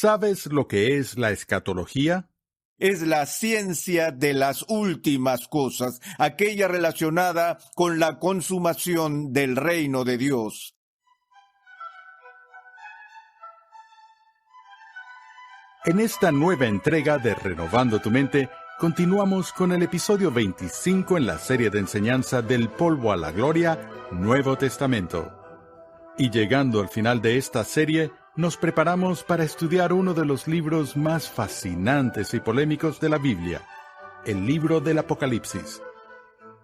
¿Sabes lo que es la escatología? Es la ciencia de las últimas cosas, aquella relacionada con la consumación del reino de Dios. En esta nueva entrega de Renovando tu Mente, continuamos con el episodio 25 en la serie de enseñanza del polvo a la gloria, Nuevo Testamento. Y llegando al final de esta serie, nos preparamos para estudiar uno de los libros más fascinantes y polémicos de la Biblia, el libro del Apocalipsis.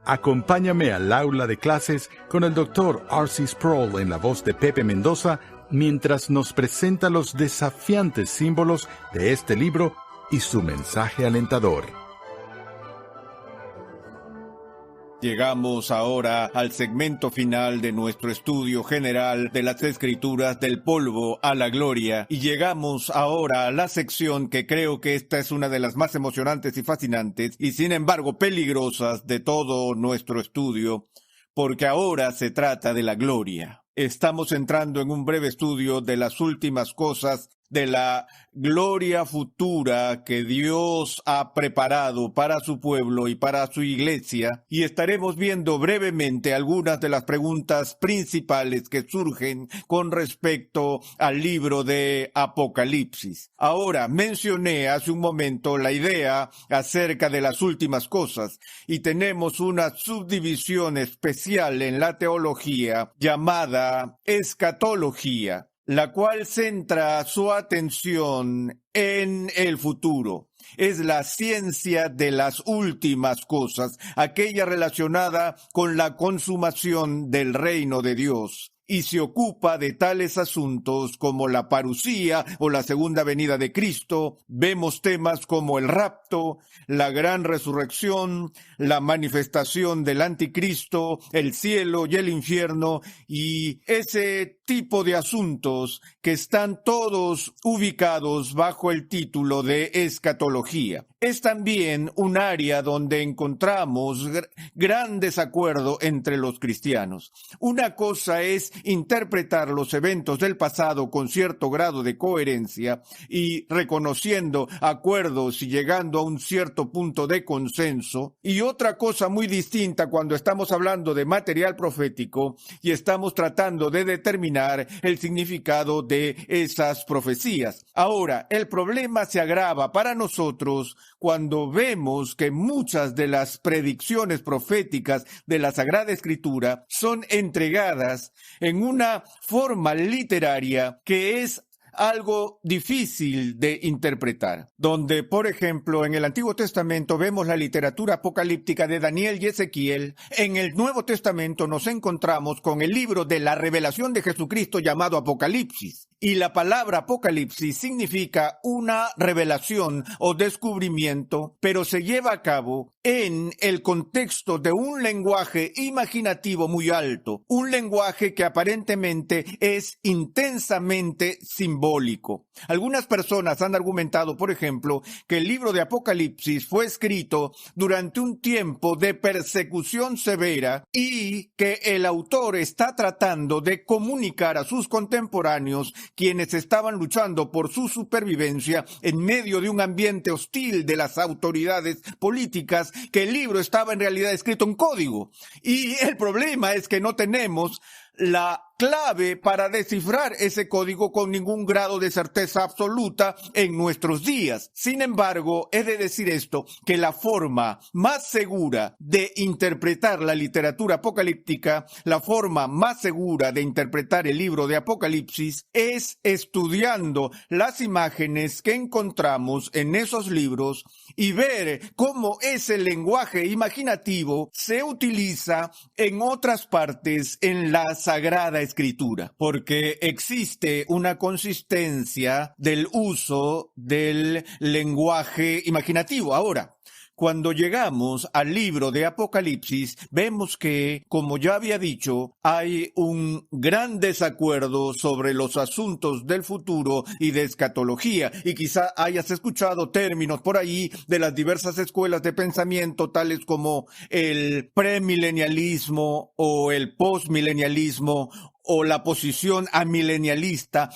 Acompáñame al aula de clases con el Dr. R.C. Sproul en la voz de Pepe Mendoza, mientras nos presenta los desafiantes símbolos de este libro y su mensaje alentador. Llegamos ahora al segmento final de nuestro estudio general de las Escrituras del polvo a la gloria, y llegamos ahora a la sección que creo que esta es una de las más emocionantes y fascinantes y sin embargo peligrosas de todo nuestro estudio, porque ahora se trata de la gloria. Estamos entrando en un breve estudio de las últimas cosas, de la gloria futura que Dios ha preparado para su pueblo y para su iglesia, y estaremos viendo brevemente algunas de las preguntas principales que surgen con respecto al libro de Apocalipsis. Ahora, mencioné hace un momento la idea acerca de las últimas cosas, y tenemos una subdivisión especial en la teología llamada escatología, la cual centra su atención en el futuro. Es la ciencia de las últimas cosas, aquella relacionada con la consumación del reino de Dios, y se ocupa de tales asuntos como la parusía o la segunda venida de Cristo. Vemos temas como el rapto, la gran resurrección, la manifestación del anticristo, el cielo y el infierno, y ese tipo de asuntos que están todos ubicados bajo el título de escatología. Es también un área donde encontramos gran desacuerdo entre los cristianos. Una cosa es interpretar los eventos del pasado con cierto grado de coherencia y reconociendo acuerdos y llegando a un cierto punto de consenso, y otra cosa muy distinta cuando estamos hablando de material profético y estamos tratando de determinar el significado de esas profecías. Ahora, el problema se agrava para nosotros cuando vemos que muchas de las predicciones proféticas de la Sagrada Escritura son entregadas en una forma literaria que es algo difícil de interpretar, donde, por ejemplo, en el Antiguo Testamento vemos la literatura apocalíptica de Daniel y Ezequiel. En el Nuevo Testamento nos encontramos con el libro de la revelación de Jesucristo llamado Apocalipsis. Y la palabra Apocalipsis significa una revelación o descubrimiento, pero se lleva a cabo en el contexto de un lenguaje imaginativo muy alto, un lenguaje que aparentemente es intensamente simbólico. Algunas personas han argumentado, por ejemplo, que el libro de Apocalipsis fue escrito durante un tiempo de persecución severa y que el autor está tratando de comunicar a sus contemporáneos, quienes estaban luchando por su supervivencia en medio de un ambiente hostil de las autoridades políticas, que el libro estaba en realidad escrito en código. Y el problema es que no tenemos la clave para descifrar ese código con ningún grado de certeza absoluta en nuestros días. Sin embargo, he de decir esto, que la forma más segura de interpretar la literatura apocalíptica, la forma más segura de interpretar el libro de Apocalipsis es estudiando las imágenes que encontramos en esos libros y ver cómo ese lenguaje imaginativo se utiliza en otras partes en la Sagrada Escritura, porque existe una consistencia del uso del lenguaje imaginativo. Ahora, Cuando llegamos al libro de Apocalipsis, vemos que, como ya había dicho, hay un gran desacuerdo sobre los asuntos del futuro y de escatología. Y quizá hayas escuchado términos por ahí de las diversas escuelas de pensamiento, tales como el premilenialismo o el postmilenialismo, o la posición amilenialista,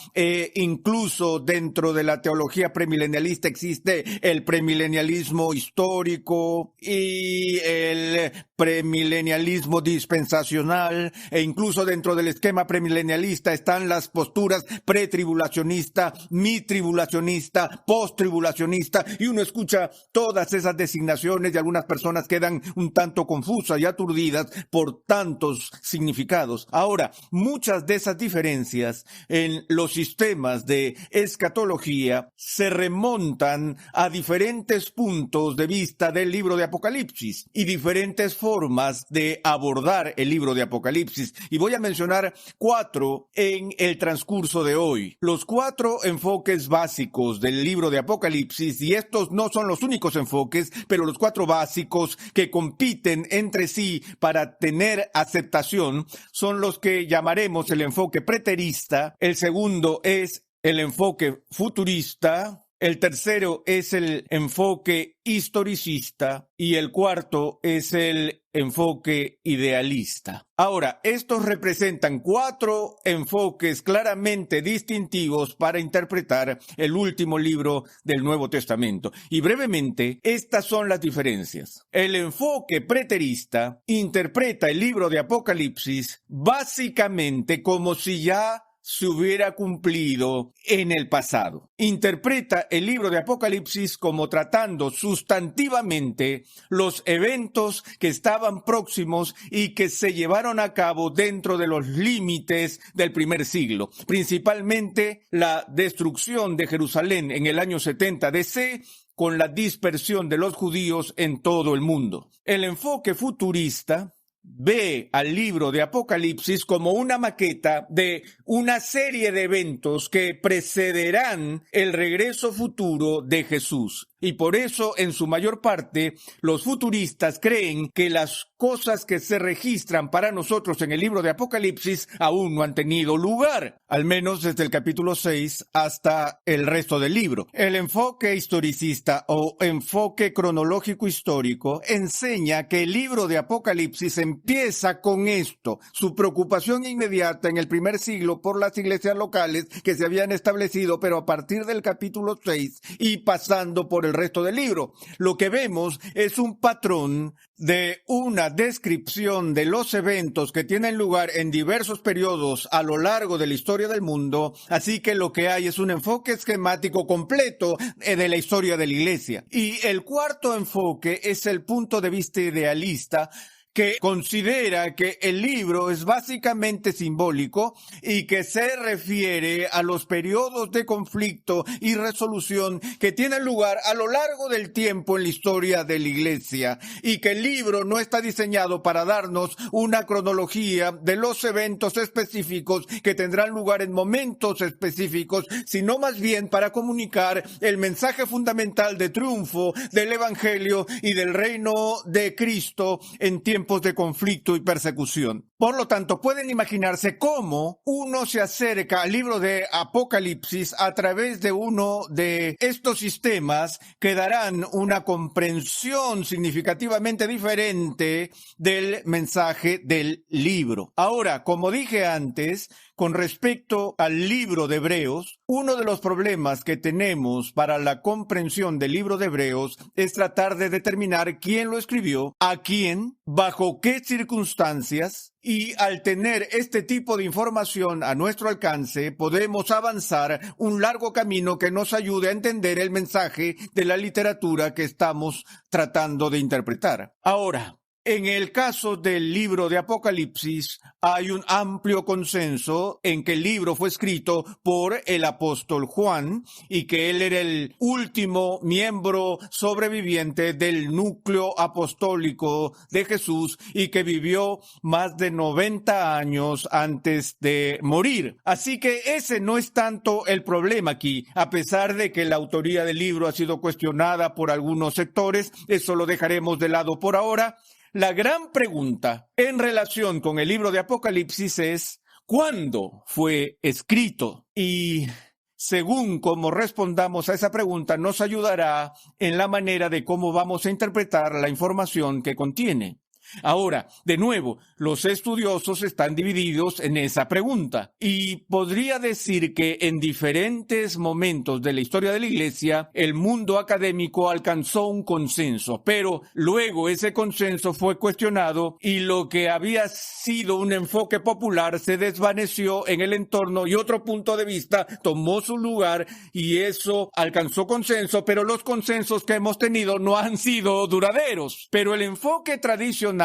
incluso dentro de la teología premilenialista existe el premilenialismo histórico y el premilenialismo dispensacional, e incluso dentro del esquema premilenialista están las posturas pretribulacionista, mitribulacionista, posttribulacionista, y uno escucha todas esas designaciones y algunas personas quedan un tanto confusas y aturdidas por tantos significados. Ahora, muchas de esas diferencias en los sistemas de escatología se remontan a diferentes puntos de vista del libro de Apocalipsis y diferentes formas de abordar el libro de Apocalipsis. Y voy a mencionar 4 en el transcurso de hoy. Los 4 enfoques básicos del libro de Apocalipsis, y estos no son los únicos enfoques, pero los 4 básicos que compiten entre sí para tener aceptación son los que llamaremos el enfoque preterista. El segundo es el enfoque futurista. El tercero es el enfoque historicista y el cuarto es el enfoque idealista. Ahora, estos representan 4 enfoques claramente distintivos para interpretar el último libro del Nuevo Testamento. Y brevemente, estas son las diferencias. El enfoque preterista interpreta el libro de Apocalipsis básicamente como si ya se hubiera cumplido en el pasado. Interpreta el libro de Apocalipsis como tratando sustantivamente los eventos que estaban próximos y que se llevaron a cabo dentro de los límites del primer siglo, principalmente la destrucción de Jerusalén en el año 70 DC, con la dispersión de los judíos en todo el mundo. El enfoque futurista ve al libro de Apocalipsis como una maqueta de una serie de eventos que precederán el regreso futuro de Jesús. Y por eso, en su mayor parte, los futuristas creen que las cosas que se registran para nosotros en el libro de Apocalipsis aún no han tenido lugar, al menos desde el capítulo 6 hasta el resto del libro. El enfoque historicista o enfoque cronológico histórico enseña que el libro de Apocalipsis empieza con esto: su preocupación inmediata en el primer siglo por las iglesias locales que se habían establecido, pero a partir del capítulo 6 y pasando por el resto del libro, lo que vemos es un patrón de una descripción de los eventos que tienen lugar en diversos periodos a lo largo de la historia del mundo, así que lo que hay es un enfoque esquemático completo de la historia de la iglesia. Y el cuarto enfoque es el punto de vista idealista, que considera que el libro es básicamente simbólico y que se refiere a los periodos de conflicto y resolución que tienen lugar a lo largo del tiempo en la historia de la iglesia, y que el libro no está diseñado para darnos una cronología de los eventos específicos que tendrán lugar en momentos específicos, sino más bien para comunicar el mensaje fundamental de triunfo del Evangelio y del reino de Cristo en tiempos de conflicto y persecución. Por lo tanto, pueden imaginarse cómo uno se acerca al libro de Apocalipsis a través de uno de estos sistemas que darán una comprensión significativamente diferente del mensaje del libro. Ahora, como dije antes, con respecto al libro de Hebreos, uno de los problemas que tenemos para la comprensión del libro de Hebreos es tratar de determinar quién lo escribió, a quién, bajo qué circunstancias. Y al tener este tipo de información a nuestro alcance, podemos avanzar un largo camino que nos ayude a entender el mensaje de la literatura que estamos tratando de interpretar. Ahora, En el caso del libro de Apocalipsis, hay un amplio consenso en que el libro fue escrito por el apóstol Juan y que él era el último miembro sobreviviente del núcleo apostólico de Jesús y que vivió más de 90 años antes de morir. Así que ese no es tanto el problema aquí, a pesar de que la autoría del libro ha sido cuestionada por algunos sectores. Eso lo dejaremos de lado por ahora. La gran pregunta en relación con el libro de Apocalipsis es ¿cuándo fue escrito? Y según cómo respondamos a esa pregunta, nos ayudará en la manera de cómo vamos a interpretar la información que contiene. Ahora, de nuevo, los estudiosos están divididos en esa pregunta y podría decir que en diferentes momentos de la historia de la Iglesia, el mundo académico alcanzó un consenso, pero luego ese consenso fue cuestionado y lo que había sido un enfoque popular se desvaneció en el entorno y otro punto de vista tomó su lugar y eso alcanzó consenso, pero los consensos que hemos tenido no han sido duraderos. Pero el enfoque tradicional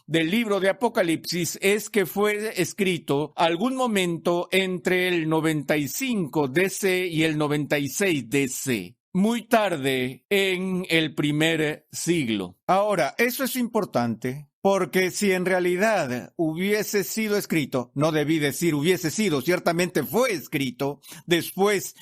del libro de Apocalipsis es que fue escrito algún momento entre el 95 DC y el 96 DC. Muy tarde en el primer siglo. Ahora, eso es importante porque si en realidad hubiese sido escrito, no debí decir hubiese sido, ciertamente fue escrito después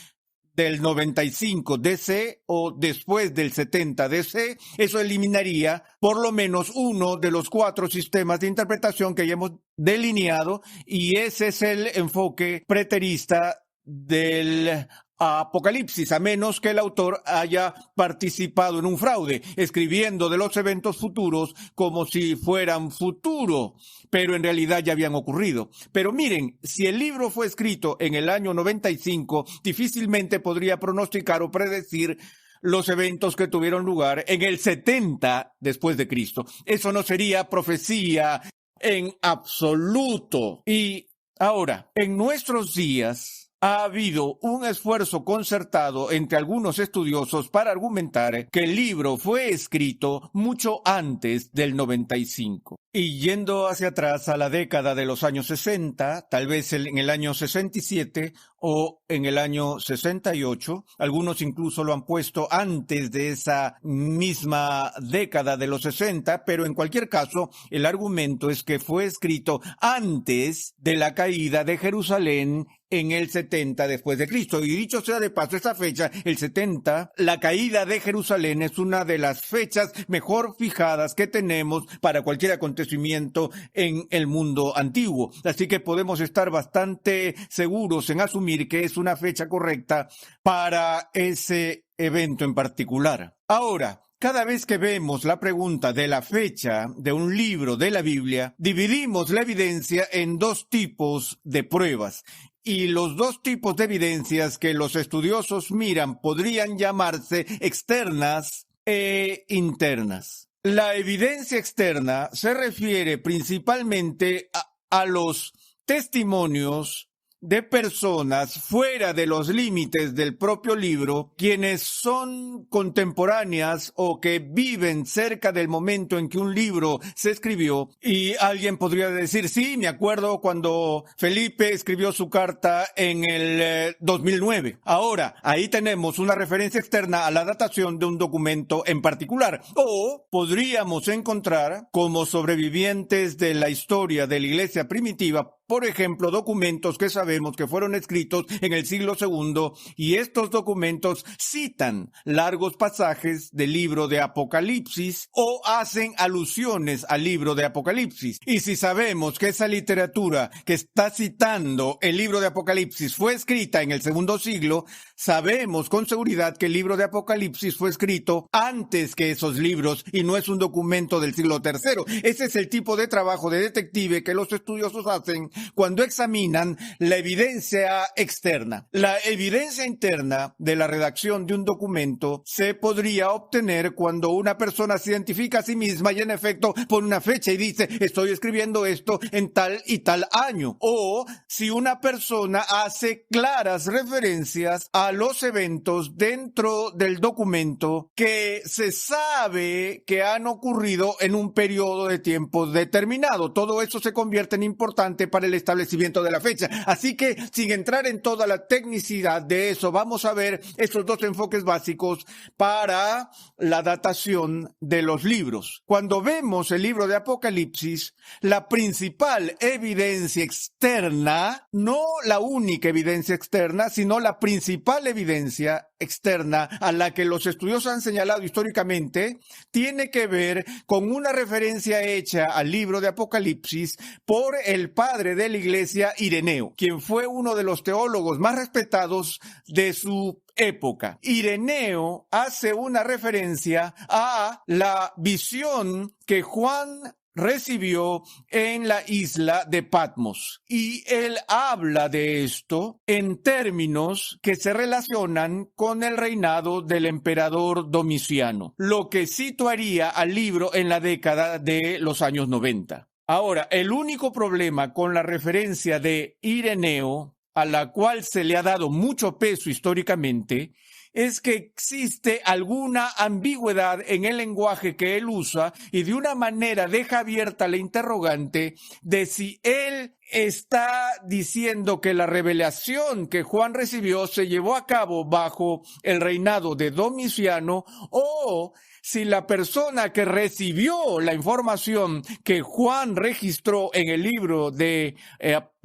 del 95 DC o después del 70 DC, eso eliminaría por lo menos uno de los 4 sistemas de interpretación que ya hemos delineado y ese es el enfoque preterista del Apocalipsis, a menos que el autor haya participado en un fraude, escribiendo de los eventos futuros como si fueran futuro, pero en realidad ya habían ocurrido. Pero miren, si el libro fue escrito en el año 95, difícilmente podría pronosticar o predecir los eventos que tuvieron lugar en el 70 después de Cristo. Eso no sería profecía en absoluto. Y ahora, en nuestros días, ha habido un esfuerzo concertado entre algunos estudiosos para argumentar que el libro fue escrito mucho antes del 95. Y yendo hacia atrás a la década de los años 60, tal vez en el año 67 o en el año 68, algunos incluso lo han puesto antes de esa misma década de los 60, pero en cualquier caso, el argumento es que fue escrito antes de la caída de Jerusalén en el 70 después de Cristo. Y dicho sea de paso, esa fecha, el 70, la caída de Jerusalén es una de las fechas mejor fijadas que tenemos para cualquier acontecimiento en el mundo antiguo. Así que podemos estar bastante seguros en asumir que es una fecha correcta para ese evento en particular. Ahora, cada vez que vemos la pregunta de la fecha de un libro de la Biblia, dividimos la evidencia en 2 tipos de pruebas. Y los 2 tipos de evidencias que los estudiosos miran podrían llamarse externas e internas. La evidencia externa se refiere principalmente a los testimonios de personas fuera de los límites del propio libro, quienes son contemporáneas o que viven cerca del momento en que un libro se escribió. Y alguien podría decir, sí, me acuerdo cuando Felipe escribió su carta en el 2009. Ahora, ahí tenemos una referencia externa a la datación de un documento en particular. O podríamos encontrar, como sobrevivientes de la historia de la iglesia primitiva, por ejemplo, documentos que sabemos que fueron escritos en el siglo II y estos documentos citan largos pasajes del libro de Apocalipsis o hacen alusiones al libro de Apocalipsis. Y si sabemos que esa literatura que está citando el libro de Apocalipsis fue escrita en el II siglo, sabemos con seguridad que el libro de Apocalipsis fue escrito antes que esos libros y no es un documento del siglo III. Ese es el tipo de trabajo de detective que los estudiosos hacen cuando examinan la evidencia externa. La evidencia interna de la redacción de un documento se podría obtener cuando una persona se identifica a sí misma y en efecto pone una fecha y dice, estoy escribiendo esto en tal y tal año. O si una persona hace claras referencias a los eventos dentro del documento que se sabe que han ocurrido en un periodo de tiempo determinado. Todo eso se convierte en importante para el establecimiento de la fecha. Así que, sin entrar en toda la tecnicidad de eso, vamos a ver esos dos enfoques básicos para la datación de los libros. Cuando vemos el libro de Apocalipsis, la principal evidencia externa, no la única evidencia externa, sino la principal evidencia externa a la que los estudiosos han señalado históricamente, tiene que ver con una referencia hecha al libro de Apocalipsis por el padre de la iglesia, Ireneo, quien fue uno de los teólogos más respetados de su época. Ireneo hace una referencia a la visión que Juan recibió en la isla de Patmos. Y él habla de esto en términos que se relacionan con el reinado del emperador Domiciano, lo que situaría al libro en la década de los años 90. Ahora, el único problema con la referencia de Ireneo, a la cual se le ha dado mucho peso históricamente, es que existe alguna ambigüedad en el lenguaje que él usa y de una manera deja abierta la interrogante de si él está diciendo que la revelación que Juan recibió se llevó a cabo bajo el reinado de Domiciano o si la persona que recibió la información que Juan registró en el libro de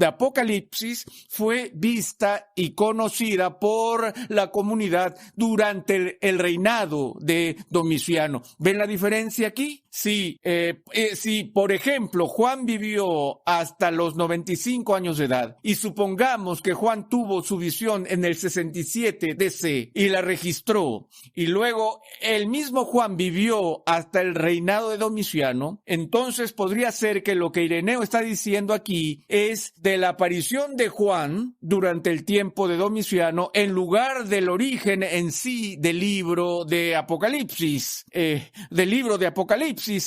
Apocalipsis fue vista y conocida por la comunidad durante el reinado de Domiciano. ¿Ven la diferencia aquí? Si, por ejemplo, Juan vivió hasta los 95 años de edad y supongamos que Juan tuvo su visión en el 67 DC y la registró y luego el mismo Juan vivió hasta el reinado de Domiciano, entonces podría ser que lo que Ireneo está diciendo aquí es de la aparición de Juan durante el tiempo de Domiciano en lugar del origen en sí del libro de Apocalipsis,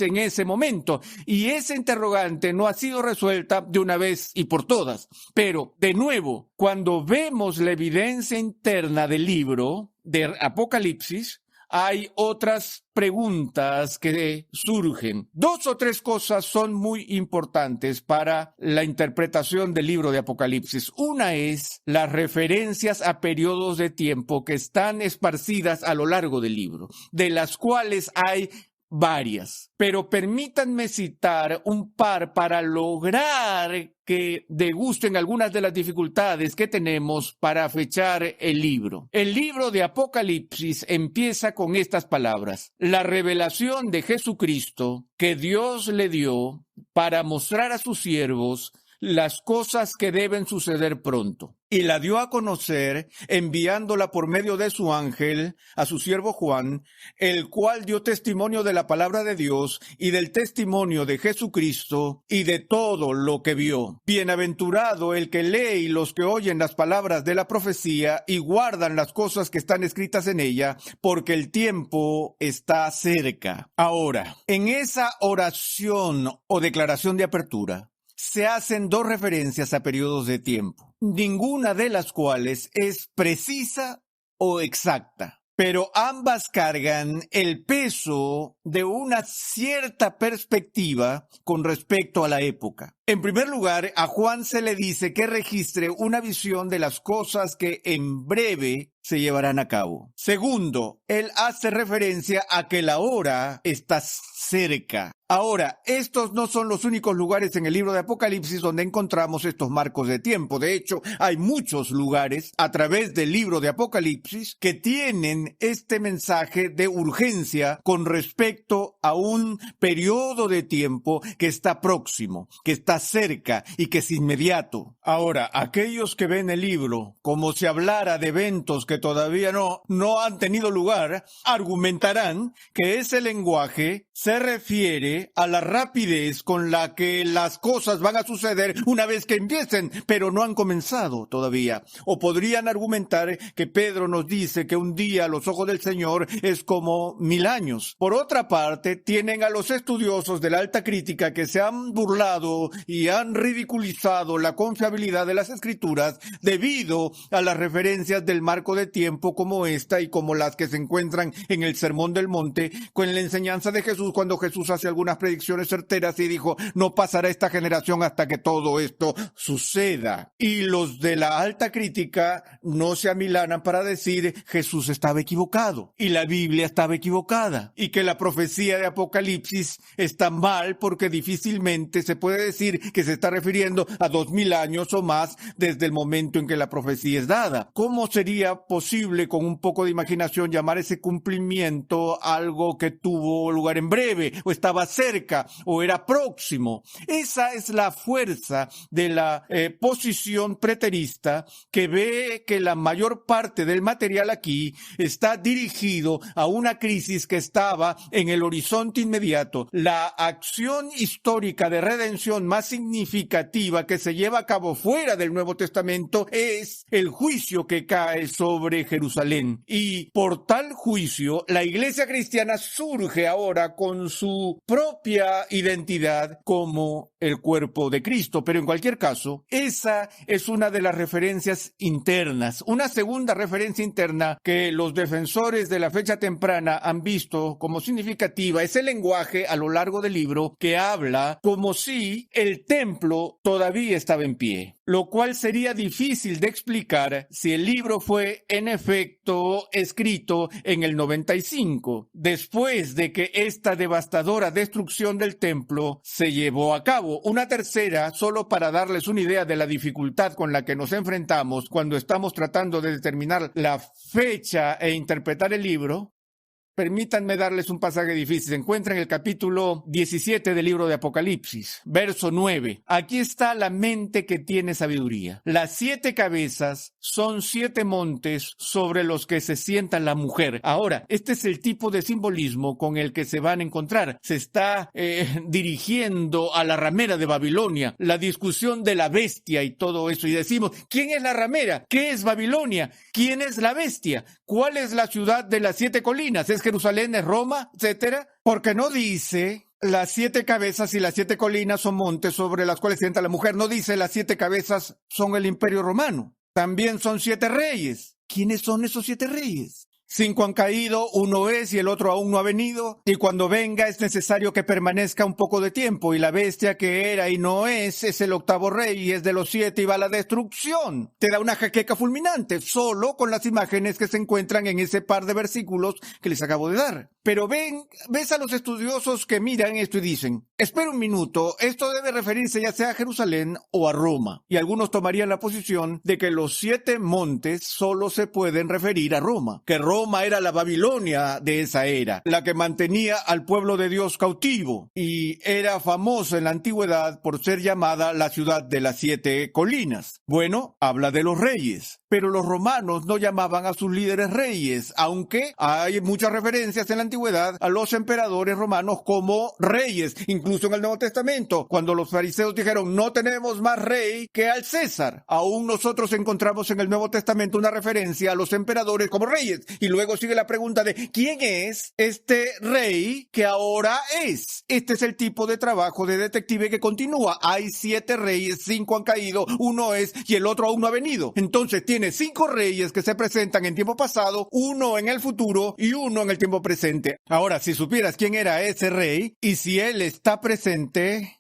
en ese momento. Y esa interrogante no ha sido resuelta de una vez y por todas. Pero, de nuevo, cuando vemos la evidencia interna del libro de Apocalipsis, hay otras preguntas que surgen. 2 o 3 cosas son muy importantes para la interpretación del libro de Apocalipsis. Una es las referencias a periodos de tiempo que están esparcidas a lo largo del libro, de las cuales hay varias, pero permítanme citar un par para lograr que degusten algunas de las dificultades que tenemos para fechar el libro. El libro de Apocalipsis empieza con estas palabras: la revelación de Jesucristo que Dios le dio para mostrar a sus siervos las cosas que deben suceder pronto. Y la dio a conocer enviándola por medio de su ángel a su siervo Juan, el cual dio testimonio de la palabra de Dios y del testimonio de Jesucristo y de todo lo que vio. Bienaventurado el que lee y los que oyen las palabras de la profecía y guardan las cosas que están escritas en ella, porque el tiempo está cerca. Ahora, en esa oración o declaración de apertura, se hacen 2 referencias a periodos de tiempo, ninguna de las cuales es precisa o exacta, pero ambas cargan el peso de una cierta perspectiva con respecto a la época. En primer lugar, a Juan se le dice que registre una visión de las cosas que en breve se llevarán a cabo. Segundo, él hace referencia a que la hora está cerca. Ahora, estos no son los únicos lugares en el libro de Apocalipsis donde encontramos estos marcos de tiempo. De hecho, hay muchos lugares a través del libro de Apocalipsis que tienen este mensaje de urgencia con respecto a un periodo de tiempo que está próximo, que está está cerca y que es inmediato. Ahora, aquellos que ven el libro como si hablara de eventos que todavía no han tenido lugar, argumentarán que ese lenguaje se refiere a la rapidez con la que las cosas van a suceder una vez que empiecen, pero no han comenzado todavía. O podrían argumentar que Pedro nos dice que un día a los ojos del Señor es como 1000 años. Por otra parte, tienen a los estudiosos de la alta crítica que se han burlado y han ridiculizado la confiabilidad de las Escrituras debido a las referencias del marco de tiempo como esta y como las que se encuentran en el Sermón del Monte con la enseñanza de Jesús cuando Jesús hace algunas predicciones certeras y dijo: no pasará esta generación hasta que todo esto suceda. Y los de la alta crítica no se amilanan para decir Jesús estaba equivocado y la Biblia estaba equivocada y que la profecía de Apocalipsis está mal porque difícilmente se puede decir que se está refiriendo a 2000 años o más desde el momento en que la profecía es dada. ¿Cómo sería posible con un poco de imaginación llamar ese cumplimiento algo que tuvo lugar en breve o estaba cerca o era próximo? Esa es la fuerza de la posición preterista que ve que la mayor parte del material aquí está dirigido a una crisis que estaba en el horizonte inmediato. La acción histórica de redención más significativa que se lleva a cabo fuera del Nuevo Testamento es el juicio que cae sobre Jerusalén. Y por tal juicio, la iglesia cristiana surge ahora con su propia identidad como el cuerpo de Cristo. Pero en cualquier caso, esa es una de las referencias internas. Una segunda referencia interna que los defensores de la fecha temprana han visto como significativa es el lenguaje a lo largo del libro que habla como si el templo todavía estaba en pie, lo cual sería difícil de explicar si el libro fue en efecto escrito en el 95, después de que esta devastadora destrucción del templo se llevó a cabo. Una tercera, solo para darles una idea de la dificultad con la que nos enfrentamos cuando estamos tratando de determinar la fecha e interpretar el libro. Permítanme darles un pasaje difícil. Se encuentra en el capítulo 17 del libro de Apocalipsis, verso 9. Aquí está la mente que tiene sabiduría. Las 7 cabezas son 7 montes sobre los que se sienta la mujer. Ahora, este es el tipo de simbolismo con el que se van a encontrar. Se está dirigiendo a la ramera de Babilonia, la discusión de la bestia y todo eso. Y decimos, ¿quién es la ramera? ¿Qué es Babilonia? ¿Quién es la bestia? ¿Cuál es la ciudad de las 7 colinas? ¿Es Jerusalén, es Roma, etcétera? Porque no dice las 7 cabezas y las 7 colinas son montes sobre las cuales se sienta la mujer. No dice las 7 cabezas son el Imperio Romano. También son 7 reyes. ¿Quiénes son esos 7 reyes? 5 han caído, 1 es y el otro aún no ha venido, y cuando venga es necesario que permanezca un poco de tiempo, y la bestia que era y no es el 8º rey, y es de los 7 y va a la destrucción. Te da una jaqueca fulminante, solo con las imágenes que se encuentran en ese par de versículos que les acabo de dar. Pero ves a los estudiosos que miran esto y dicen, espera un minuto, esto debe referirse ya sea a Jerusalén o a Roma, y algunos tomarían la posición de que los 7 montes solo se pueden referir a Roma, que Roma era la Babilonia de esa era, la que mantenía al pueblo de Dios cautivo, y era famosa en la antigüedad por ser llamada la ciudad de las 7 colinas. Bueno, habla de los reyes, pero los romanos no llamaban a sus líderes reyes, aunque hay muchas referencias en la antigüedad a los emperadores romanos como reyes, incluso en el Nuevo Testamento, cuando los fariseos dijeron, no tenemos más rey que al César. Aún nosotros encontramos en el Nuevo Testamento una referencia a los emperadores como reyes, y luego sigue la pregunta de ¿quién es este rey que ahora es? Este es el tipo de trabajo de detective que continúa. Hay 7 reyes, 5 han caído, 1 es y el otro aún no ha venido. Entonces tiene 5 reyes que se presentan en tiempo pasado, 1 en el futuro y 1 en el tiempo presente. Ahora, si supieras quién era ese rey y si él está presente,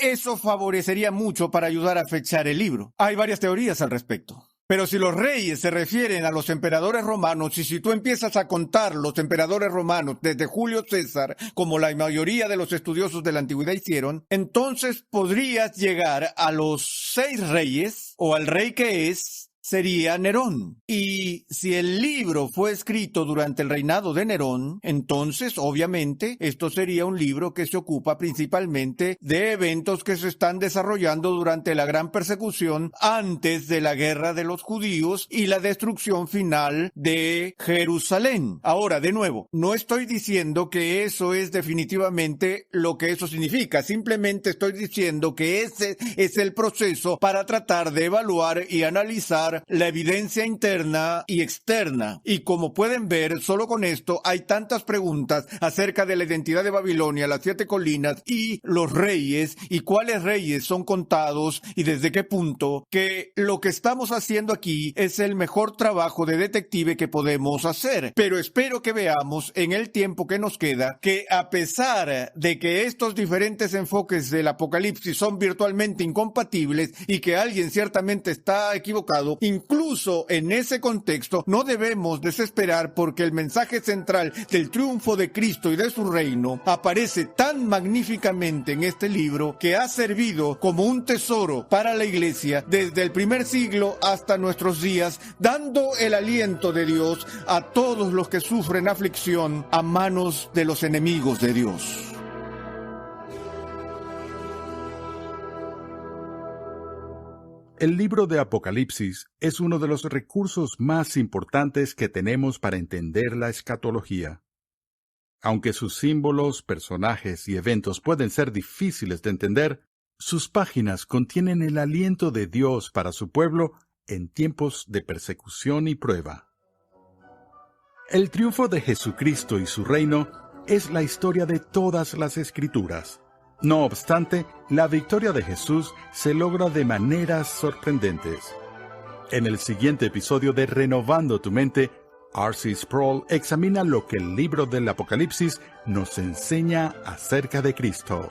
eso favorecería mucho para ayudar a fechar el libro. Hay varias teorías al respecto. Pero si los reyes se refieren a los emperadores romanos, y si tú empiezas a contar los emperadores romanos desde Julio César, como la mayoría de los estudiosos de la antigüedad hicieron, entonces podrías llegar a los 6 reyes, o al rey que es, sería Nerón. Y si el libro fue escrito durante el reinado de Nerón, entonces, obviamente, esto sería un libro que se ocupa principalmente de eventos que se están desarrollando durante la gran persecución antes de la guerra de los judíos y la destrucción final de Jerusalén. Ahora, de nuevo, no estoy diciendo que eso es definitivamente lo que eso significa, simplemente estoy diciendo que ese es el proceso para tratar de evaluar y analizar la evidencia interna y externa. Y como pueden ver, solo con esto hay tantas preguntas acerca de la identidad de Babilonia, las 7 colinas y los reyes, y cuáles reyes son contados y desde qué punto, que lo que estamos haciendo aquí es el mejor trabajo de detective que podemos hacer. Pero espero que veamos en el tiempo que nos queda que a pesar de que estos diferentes enfoques del Apocalipsis son virtualmente incompatibles y que alguien ciertamente está equivocado, incluso en ese contexto no debemos desesperar porque el mensaje central del triunfo de Cristo y de su reino aparece tan magníficamente en este libro que ha servido como un tesoro para la iglesia desde el primer siglo hasta nuestros días, dando el aliento de Dios a todos los que sufren aflicción a manos de los enemigos de Dios. El libro de Apocalipsis es uno de los recursos más importantes que tenemos para entender la escatología. Aunque sus símbolos, personajes y eventos pueden ser difíciles de entender, sus páginas contienen el aliento de Dios para su pueblo en tiempos de persecución y prueba. El triunfo de Jesucristo y su reino es la historia de todas las Escrituras. No obstante, la victoria de Jesús se logra de maneras sorprendentes. En el siguiente episodio de Renovando tu Mente, R.C. Sproul examina lo que el libro del Apocalipsis nos enseña acerca de Cristo.